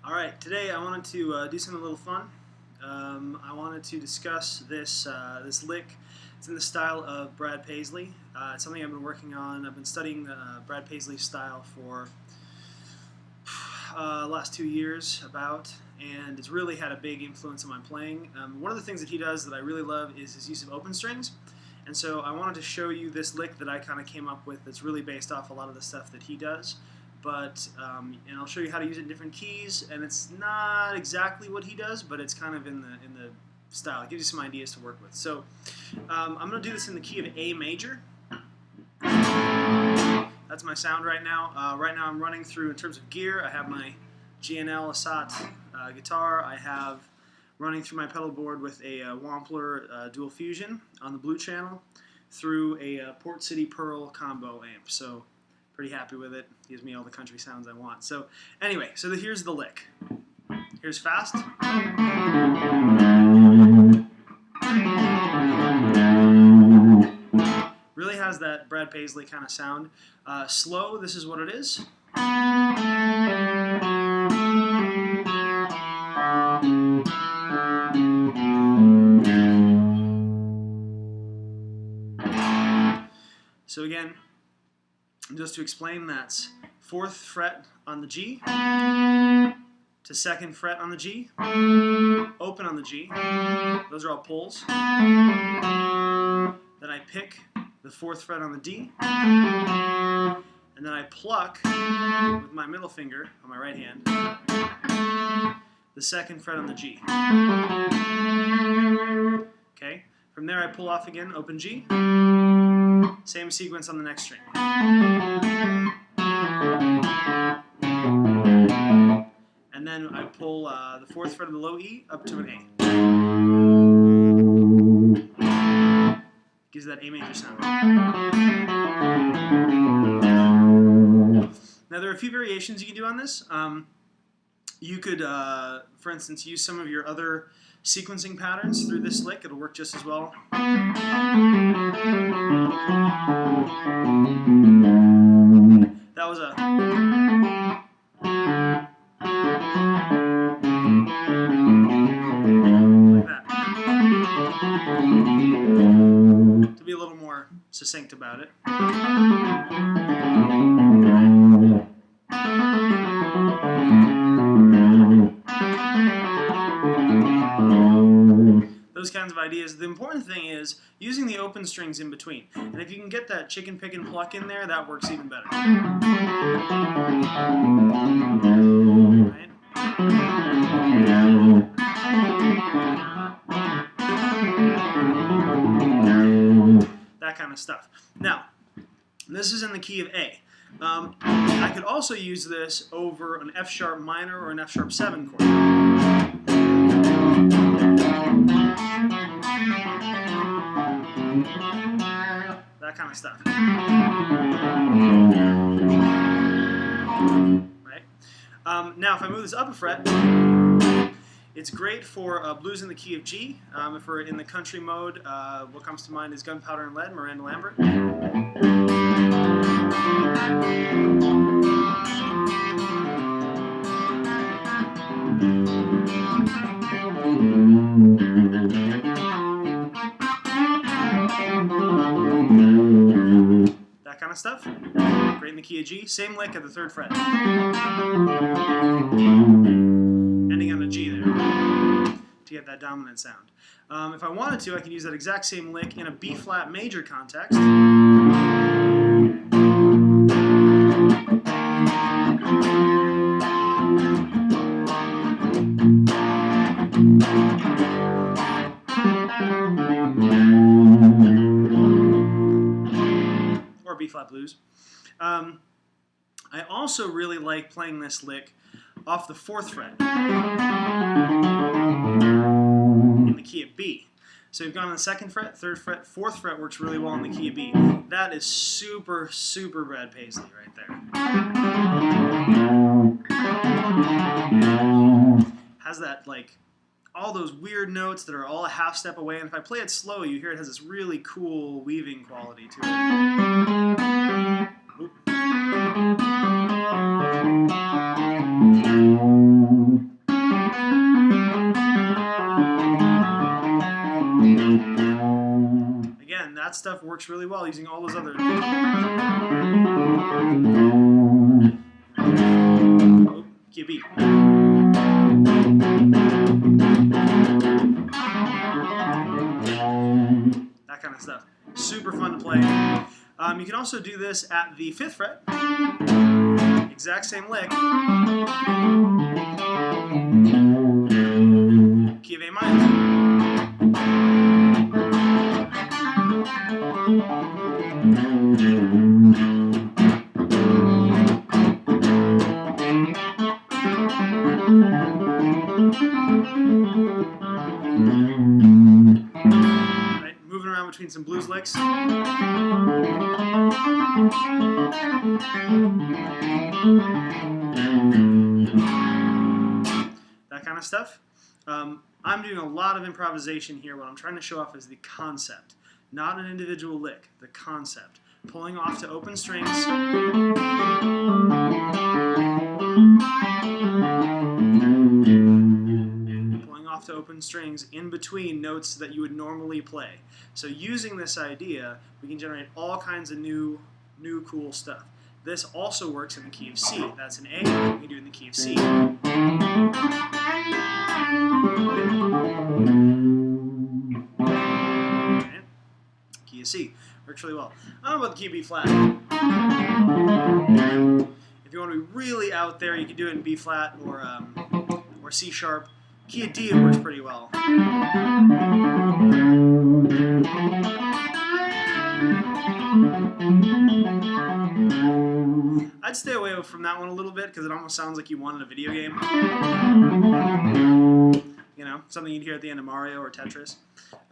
Alright, today I wanted to do something a little fun. I wanted to discuss this lick. It's in the style of Brad Paisley. It's something I've been working on. I've been studying Brad Paisley's style for last 2 years and it's really had a big influence on my playing. One of the things that he does that I really love is his use of open strings. And so I wanted to show you this lick that I kind of came up with that's really based off a lot of the stuff that he does. But and I'll show you how to use it in different keys, and it's not exactly what he does, but it's kind of in the style. It gives you some ideas to work with. So I'm going to do this in the key of A major. That's my sound right now. Right now I'm running through, in terms of gear, I have my GNL Assat guitar. I have running through my pedal board with a Wampler dual fusion on the blue channel through a Port City Pearl combo amp. So pretty happy with it. Gives me all the country sounds I want. So anyway, here's the lick. Here's fast. Really has that Brad Paisley kind of sound. Slow, this is what it is. So again, just to explain, that's 4th fret on the G to 2nd fret on the G, open on the G. Those are all pulls. Then I pick the 4th fret on the D, and then I pluck with my middle finger on my right hand the 2nd fret on the G. Okay. From there I pull off again, open G. Same sequence on the next string. And then I pull the 4th fret of the low E up to an A. Gives that A major sound. Now there are a few variations you can do on this. You could, for instance, use some of your other sequencing patterns through this lick. It'll work just as well. That was a... like that. To be a little more succinct about it. Those kinds of ideas. The important thing is using the open strings in between. And if you can get that chicken pick and pluck in there, that works even better. Right? That kind of stuff. Now, this is in the key of A. I could also use this over an F sharp minor or an F sharp 7 chord. That kind of stuff. Right? Now, if I move this up a fret, it's great for blues in the key of G. If we're in the country mode, what comes to mind is Gunpowder and Lead, Miranda Lambert. That kind of stuff. Great in the key of G. Same lick at the 3rd fret. Ending on a G there to get that dominant sound. If I wanted to, I could use that exact same lick in a B flat major context. Or B flat blues. I also really like playing this lick off the 4th fret in the key of B. So we've gone on the 2nd fret, 3rd fret, 4th fret works really well in the key of B. That is super, super Brad Paisley right there. Has that, like, all those weird notes that are all a half step away, and if I play it slow, you hear it has this really cool weaving quality to it. Oop. that stuff works really well using all those other... Oh, key of B. That kind of stuff. Super fun to play. You can also do this at the 5th fret. Exact same lick. Key of A minor. Right, moving around between some blues licks. That kind of stuff. I'm doing a lot of improvisation here. What I'm trying to show off is the concept, not an individual lick, the concept. Pulling off to open strings. Pulling off to open strings in between notes that you would normally play. So using this idea, we can generate all kinds of new cool stuff. This also works in the key of C. That's an A. We can do it in the key of C. Okay. Key of C. Works really well. I don't know about the key of B flat. If you want to be really out there, you can do it in B flat or C sharp. Key of D, it works pretty well. I'd stay away from that one a little bit because it almost sounds like you wanted a video game. You know, something you'd hear at the end of Mario or Tetris.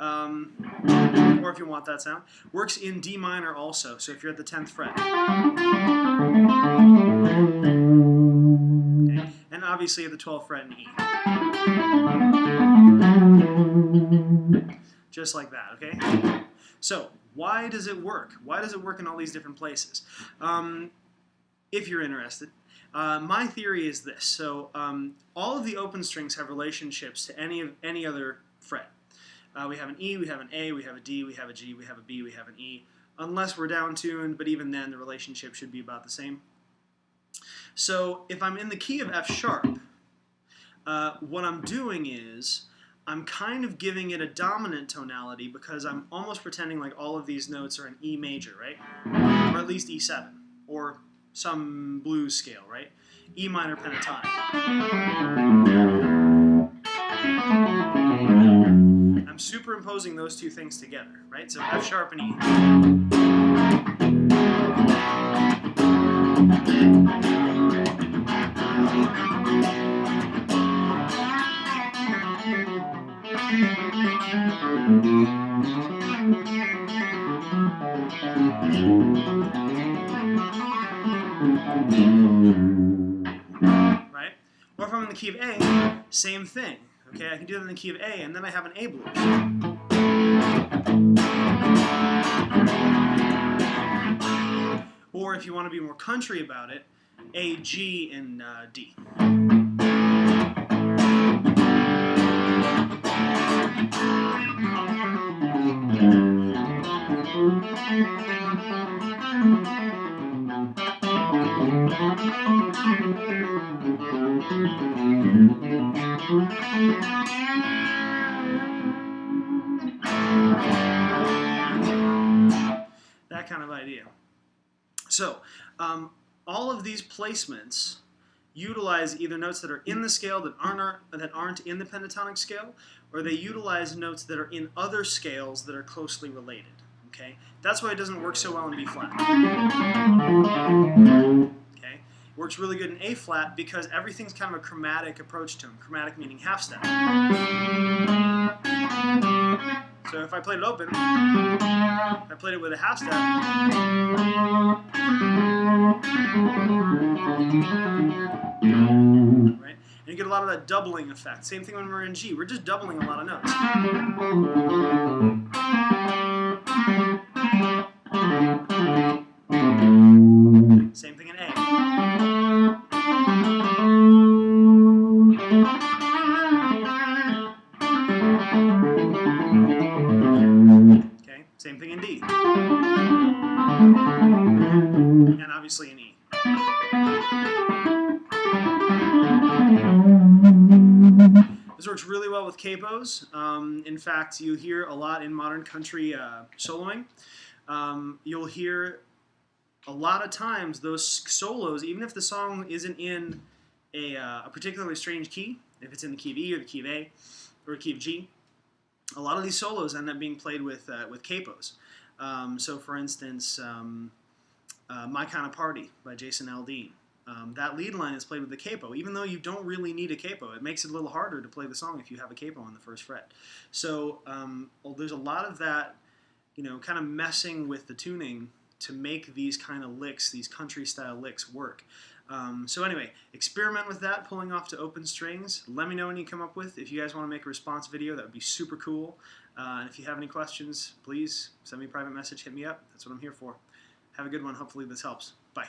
Or if you want that sound. Works in D minor also, so if you're at the 10th fret. Okay. And obviously at the 12th fret in E. Just like that, okay? So, why does it work? Why does it work in all these different places? If you're interested. My theory is this. So all of the open strings have relationships to any other fret. We have an E, we have an A, we have a D, we have a G, we have a B, we have an E. Unless we're down-tuned, but even then the relationship should be about the same. So if I'm in the key of F sharp, what I'm doing is I'm kind of giving it a dominant tonality because I'm almost pretending like all of these notes are in E major, right? Or at least E7, or some blues scale, right? E minor pentatonic. I'm superimposing those two things together, right? So F sharp and E. Right? Or if I'm in the key of A, same thing. Okay, I can do that in the key of A, and then I have an A blues. Or if you want to be more country about it, A, G, and D. That kind of idea. So, all of these placements utilize either notes that are in the scale that aren't in the pentatonic scale, or they utilize notes that are in other scales that are closely related. Okay, that's why it doesn't work so well in B flat. Okay, it works really good in A flat because everything's kind of a chromatic approach to them. Chromatic meaning half step. So if I played it open, if I played it with a half step, right? And you get a lot of that doubling effect. Same thing when we're in G. We're just doubling a lot of notes. Same thing in A. Okay, same thing in D. works really well with capos. In fact, you hear a lot in modern country soloing. You'll hear a lot of times those solos, even if the song isn't in a particularly strange key, if it's in the key of E or the key of A or the key of G, a lot of these solos end up being played with capos. So, for instance, My Kind of Party by Jason Aldean. That lead line is played with the capo, even though you don't really need a capo. It makes it a little harder to play the song if you have a capo on the first fret. So there's a lot of that, kind of messing with the tuning to make these kind of licks, these country-style licks, work. So anyway, experiment with that, pulling off to open strings. Let me know when you come up with. If you guys want to make a response video, that would be super cool. And if you have any questions, please send me a private message, hit me up. That's what I'm here for. Have a good one. Hopefully this helps. Bye.